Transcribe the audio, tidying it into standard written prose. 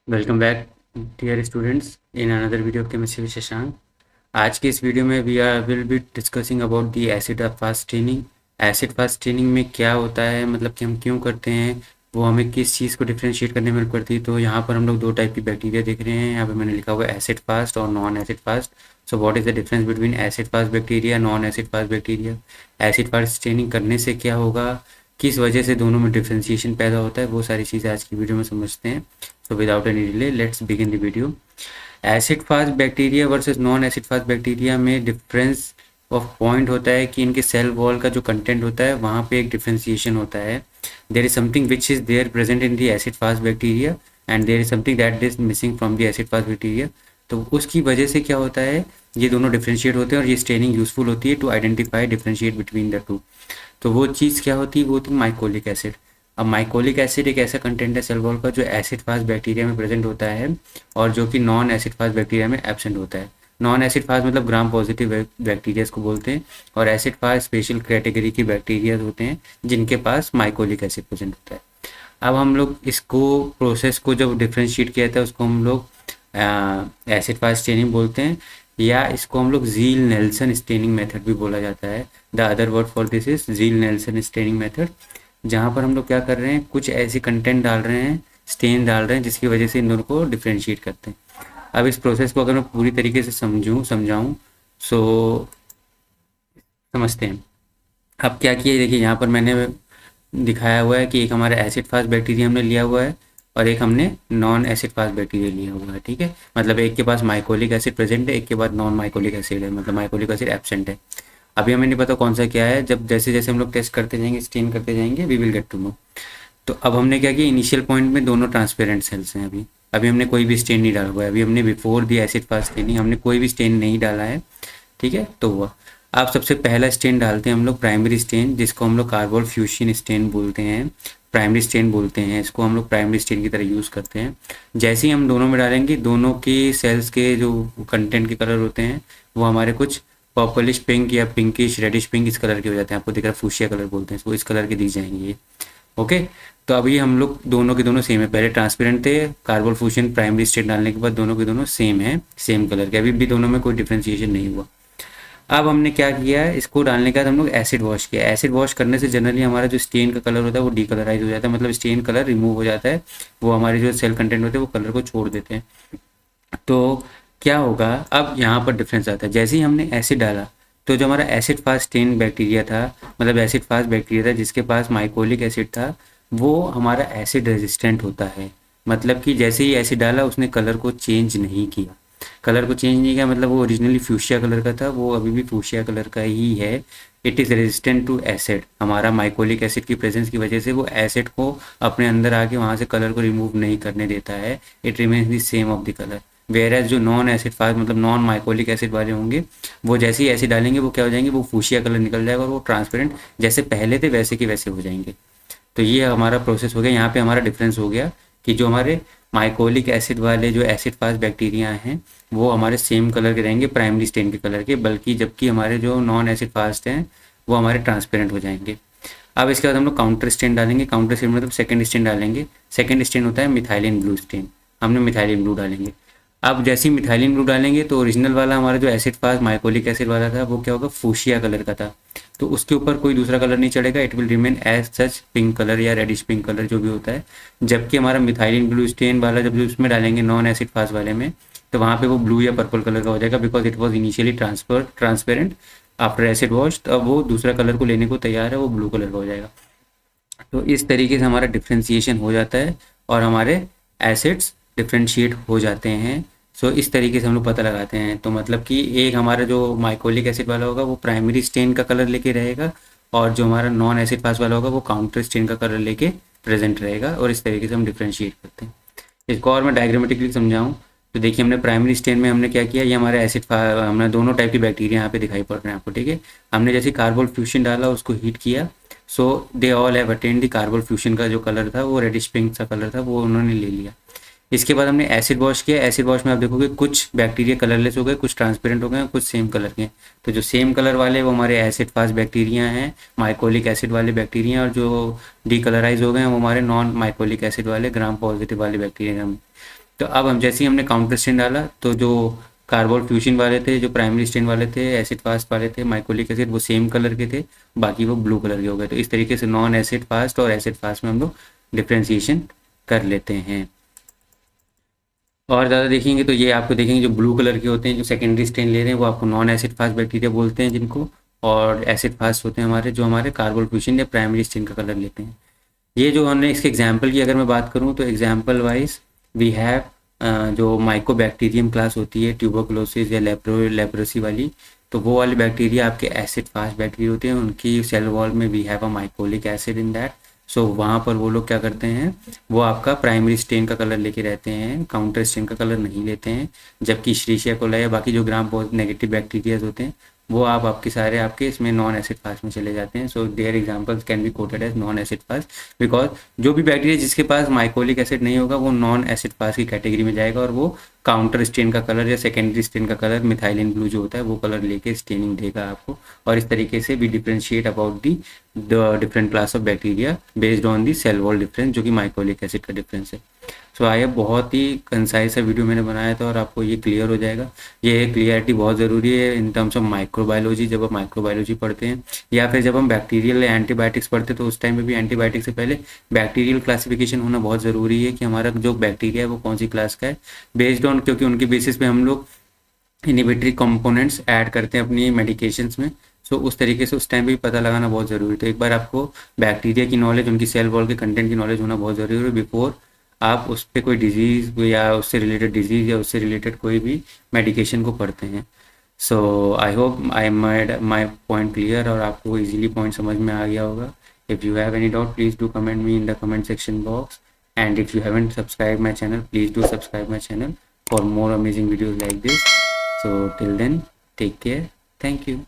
Welcome back dear students in another video of chemistry with Shashank. आज की इस video में we are will be discussing about the acid fast training. Acid fast training में क्या होता है, मतलब कि हम क्यों करते हैं, वो हमें किस चीज़ को डिफ्रेंशिएट करने में हेल्प करती है। तो यहाँ पर हम लोग दो टाइप की बैक्टीरिया देख रहे हैं। यहाँ पे मैंने लिखा हुआ है एसिड फास्ट और non acid fast. So what is the difference between acid fast bacteria, non acid fast bacteria. Acid fast training करने से क्या होगा, किस वजह से दोनों में डिफ्रेंशिएशन पैदा होता है, वो सारी चीज़ें आज की वीडियो में समझते हैं। So without any delay, let's begin the video. Acid fast bacteria versus non acid fast bacteria में डिफरेंस ऑफ पॉइंट होता है कि इनके सेल वॉल का जो कंटेंट होता है वहाँ पे एक डिफ्रेंसिएशन होता है। There is something which is there present in the acid fast bacteria and there is something that is missing from the acid fast bacteria. तो उसकी वजह से क्या होता है, ये दोनों डिफ्रेंशिएट होते हैं और ये स्टेनिंग यूजफुल होती है to identify differentiate between the two. तो वो चीज़ क्या होती है, वो होती है माइकोलिक एसिड। अब माइकोलिक एसिड एक ऐसा कंटेंट है सेल वॉल का जो एसिड फास्ट बैक्टीरिया में प्रेजेंट होता है और जो कि नॉन एसिड फास्ट बैक्टीरिया में एब्सेंट होता है। नॉन एसिड फास्ट मतलब ग्राम पॉजिटिव बैक्टीरियाज को बोलते हैं और एसिड फास्ट स्पेशल कैटेगरी की बैक्टीरिया होते हैं जिनके पास माइकोलिक एसिड प्रेजेंट होता है। अब हम लोग इसको प्रोसेस को जब डिफ्रेंशिएट किया था उसको हम लोग एसिड फास्ट स्टेनिंग बोलते हैं, या इसको हम लोग जील नेल्सन स्टेनिंग मेथड भी बोला जाता है। The other word for this is zeal Nelson staining method, जहाँ पर हम लोग क्या कर रहे हैं, कुछ ऐसी कंटेंट डाल रहे हैं, स्टेन डाल रहे हैं जिसकी वजह से इन दोनों को डिफ्रेंशिएट करते हैं। अब इस प्रोसेस को अगर मैं पूरी तरीके से समझाऊँ सो समझते हैं। अब क्या किया, देखिए यहाँ पर मैंने दिखाया हुआ है कि एक हमारा एसिड फास्ट बैक्टीरिया हमने लिया हुआ है और एक हमने नॉन एसिड फास्ट बैक्टीरिया लिया हुआ है। ठीक है, मतलब एक के पास माइकोलिक एसिड प्रेजेंट है, एक के बाद नॉन माइकोलिक एसिड है, मतलब माइकोलिक एसिड एब्सेंट है। अभी हमें नहीं पता कौन सा क्या है, जब जैसे जैसे हम लोग टेस्ट करते जाएंगे, स्टेन करते जाएंगे, we will get to know. तो अब हमने क्या किया, इनिशियल पॉइंट में दोनों ट्रांसपेरेंट सेल्स हैं। अभी अभी हमने कोई भी स्टेन नहीं डाला हुआ है, अभी हमने before the acid fast staining हमने कोई भी स्टेन नहीं डाला है। ठीक है, तो हुआ। आप सबसे पहला स्टेन डालते हैं हम लोग प्राइमरी स्टेन, जिसको हम लोग कार्बोल फ्यूशन स्टेन बोलते हैं, प्राइमरी स्टेन बोलते हैं इसको, हम लोग प्राइमरी स्टेन की तरह यूज़ करते हैं। जैसे ही हम दोनों में डालेंगे, दोनों के सेल्स के जो कंटेंट के कलर होते हैं वो हमारे कुछ पर्पलिश पिंक या पिंकिश रेडिश पिंक इस कलर के हो जाते हैं। आपको दिख रहा है फूशिया कलर बोलते हैं इसको, इस कलर के दिख जाएंगे ये। ओके, तो अभी हम लोग दोनों के दोनों सेम है, पहले ट्रांसपेरेंट थे, कार्बोल फ्यूशन प्राइमरी स्टेट डालने के बाद दोनों के दोनों सेम है, सेम कलर के, अभी भी दोनों में कोई डिफ्रेंशिएशन नहीं हुआ। अब हमने क्या किया है, इसको डालने के बाद हम लोग एसिड वॉश किया। एसिड वॉश करने से जनरली हमारा जो स्टेन का कलर होता है वो डीकलराइज हो जाता है, मतलब स्टेन कलर रिमूव हो जाता है, वो हमारे जो सेल कंटेंट होते हैं वो कलर को छोड़ देते हैं। तो क्या होगा, अब यहाँ पर डिफरेंस आता है। जैसे ही हमने एसिड डाला तो जो हमारा एसिड फास्ट स्टेन बैक्टीरिया था, मतलब एसिड फास्ट बैक्टीरिया था जिसके पास माइकोलिक एसिड था, वो हमारा एसिड रेजिस्टेंट होता है। मतलब कि जैसे ही एसिड डाला उसने कलर को चेंज नहीं किया। कलर को चेंज नहीं किया मतलब वो ओरिजिनली फ्यूशिया कलर का था, वो अभी भी फ्यूशिया कलर का ही है। It is resistant to acid, हमारा माइकोलिक एसिड की प्रेजेंस की वजह से वो एसिड को अपने अंदर आके वहाँ से कलर को रिमूव नहीं करने देता है। It remains the same of the colour. Whereas जो नॉन एसिड फास्ट मतलब नॉन माइकोलिक एसिड वाले होंगे, वो जैसे ही एसिड डालेंगे वो क्या हो जाएंगे, वो फूशिया कलर निकल जाएगा और वो ट्रांसपेरेंट जैसे पहले थे वैसे के वैसे हो जाएंगे। तो ये हमारा प्रोसेस हो गया। यहाँ पे हमारा डिफरेंस हो गया कि जो हमारे माइकोलिक एसिड वाले जो एसिड फास्ट बैक्टीरिया हैं वो हमारे सेम कलर के रहेंगे, प्राइमरी स्टेन के कलर के, बल्कि जबकि हमारे जो नॉन एसिड फास्ट हैं वो हमारे ट्रांसपेरेंट हो जाएंगे। अब इसके बाद हम लोग काउंटर स्टेन डालेंगे। काउंटर स्टेन मतलब सेकंड स्टेन डालेंगे। सेकंड स्टेन होता है मिथाइलिन ब्लू स्टेन, हमने मिथाइलिन ब्लू डालेंगे। अब जैसे ही मिथाइलिन ब्लू डालेंगे तो ओरिजिनल वाला हमारा जो एसिड फास्ट माइकोलिक एसिड वाला था वो क्या होगा, फूशिया कलर का था, तो उसके ऊपर कोई दूसरा कलर नहीं चढ़ेगा। It will remain as such pink colour या रेडिश पिंक कलर जो भी होता है। जबकि हमारा मिथाइलिन ब्लू स्टेन वाला जब उसमें डालेंगे नॉन एसिड फास्ट वाले में, तो वहाँ पे वो ब्लू या पर्पल कलर का हो जाएगा, because it was initially transparent after acid wash. तो अब वो दूसरा कलर को लेने को तैयार है, वो ब्लू कलर का हो जाएगा। तो इस तरीके से हमारा डिफ्रेंसिएशन हो जाता है और हमारे एसिड्स डिफ्रेंशिएट हो जाते हैं। सो इस तरीके से हम लोग पता लगाते हैं। तो मतलब कि एक हमारा जो माइकोलिक एसिड वाला होगा वो प्राइमरी स्टेन का कलर लेके रहेगा और जो हमारा नॉन एसिड फास्ट वाला होगा वो काउंटर स्टेन का कलर लेके प्रेजेंट रहेगा, और इस तरीके से हम डिफ्रेंशिएट करते हैं। इसको और मैं डायग्रामेटिकली समझाऊँ तो देखिए, हमने प्राइमरी स्टेन में हमने क्या किया, ये हमारे हमने दोनों टाइप की बैक्टीरिया यहाँ पे दिखाई पड़ रहे हैं आपको। ठीक है, हमने जैसे कार्बोल फ्यूशन डाला, उसको हीट किया, so they all have attend the carbol fuchsin का जो कलर था वो रेडिश पिंक सा कलर था, वो उन्होंने ले लिया। इसके बाद हमने एसिड वॉश किया। एसिड वॉश में आप देखोगे कुछ बैक्टीरिया कलरलेस हो गए, कुछ ट्रांसपेरेंट हो गए, कुछ सेम कलर के। तो जो सेम कलर वाले वो हमारे एसिड फास्ट बैक्टीरिया हैं, माइकोलिक एसिड वाले बैक्टीरिया, और जो डीकलराइज हो गए हैं वो हमारे नॉन माइकोलिक एसिड वाले ग्राम पॉजिटिव वाले बैक्टीरिया हैं। तो अब हम जैसे ही हमने काउंटर स्ट्रेन डाला तो जो कार्बोल फ्यूजन वाले थे, जो प्राइमरी स्ट्रेन वाले थे, एसिड फास्ट वाले थे, माइकोलिक एसिड, वो सेम कलर के थे, बाकी वो ब्लू कलर के हो गए। तो इस तरीके से नॉन एसिड फास्ट और एसिड फास्ट में हम लोग डिफ्रेंशिएशन कर लेते हैं। और ज़्यादा देखेंगे तो ये आपको देखेंगे जो ब्लू कलर के होते हैं, जो सेकेंडरी स्ट्रेन ले रहे हैं, वो आपको नॉन एसिड फास्ट बैक्टीरिया बोलते हैं जिनको, और एसिड फास्ट होते हैं हमारे जो हमारे कार्बोल फ्यूजन या प्राइमरी स्ट्रेन का कलर लेते हैं। ये जो हमने इसके एग्जाम्पल की अगर मैं बात करूँ तो एग्जाम्पल वाइज वी हैव जो माइकोबैक्टीरियम क्लास होती है, ट्यूबरकुलोसिस या लेप्रोसी वाली, तो वो वाली बैक्टीरिया आपके एसिड फास्ट बैक्टीरिया होते हैं। उनकी सेल वॉल में we have a mycolic acid in that. So वहाँ पर वो लोग क्या करते हैं, वो आपका प्राइमरी स्टेन का कलर लेके रहते हैं, काउंटर स्टेन का कलर नहीं लेते हैं। जबकि श्रीशिया कोलाई या बाकी जो ग्राम नेगेटिव बैक्टीरियाज होते हैं वो आपके सारे आपके इसमें नॉन एसिड फास्ट में चले जाते हैं। So their examples can be quoted as non acid fast, because जो भी बैक्टीरिया जिसके पास माइकोलिक एसिड नहीं होगा वो नॉन एसिड फास्ट की कैटेगरी में जाएगा, और वो काउंटर स्टेन का कलर या सेकेंडरी स्टेन का कलर मिथाइलिन ब्लू जो होता है वो कलर लेके स्टेनिंग देगा आपको। और इस तरीके से we differentiate about the different class of bacteria based on the cell wall difference, जो कि माइकोलिक एसिड का डिफरेंस है। सो आई बहुत ही कंसाइज सा वीडियो मैंने बनाया था और आपको ये क्लियर हो जाएगा। ये क्लियरिटी बहुत ज़रूरी है इन टर्म्स ऑफ माइक्रोबायोलॉजी, जब आप माइक्रोबायोलॉजी पढ़ते हैं या फिर जब हम बैक्टीरियल एंटीबायोटिक्स पढ़ते हैं, तो उस टाइम पे भी एंटीबायोटिक से पहले बैक्टीरियल क्लासिफिकेशन होना बहुत ज़रूरी है कि हमारा जो बैक्टीरिया है वो कौन सी क्लास का है, बेस्ड ऑन, क्योंकि उनके बेसिस पे हम लोग इनिबिटरी कंपोनेंट्स ऐड करते हैं अपनी मेडिकेशंस में। सो उस तरीके से उस टाइम भी पता लगाना बहुत ज़रूरी है। तो एक बार आपको बैक्टीरिया की नॉलेज, उनकी सेल वॉल के कंटेंट की नॉलेज होना बहुत ज़रूरी है बिफोर आप उस पर कोई डिजीज़ या उससे रिलेटेड डिजीज़ या उससे रिलेटेड कोई भी मेडिकेशन को पढ़ते हैं। So I hope I made my point clear और आपको इजीली पॉइंट समझ में आ गया होगा। If you have any doubt please do comment me in the comment section box, and if you haven't subscribed my channel, please do subscribe my channel for more amazing videos like this. So till then, take care. Thank you.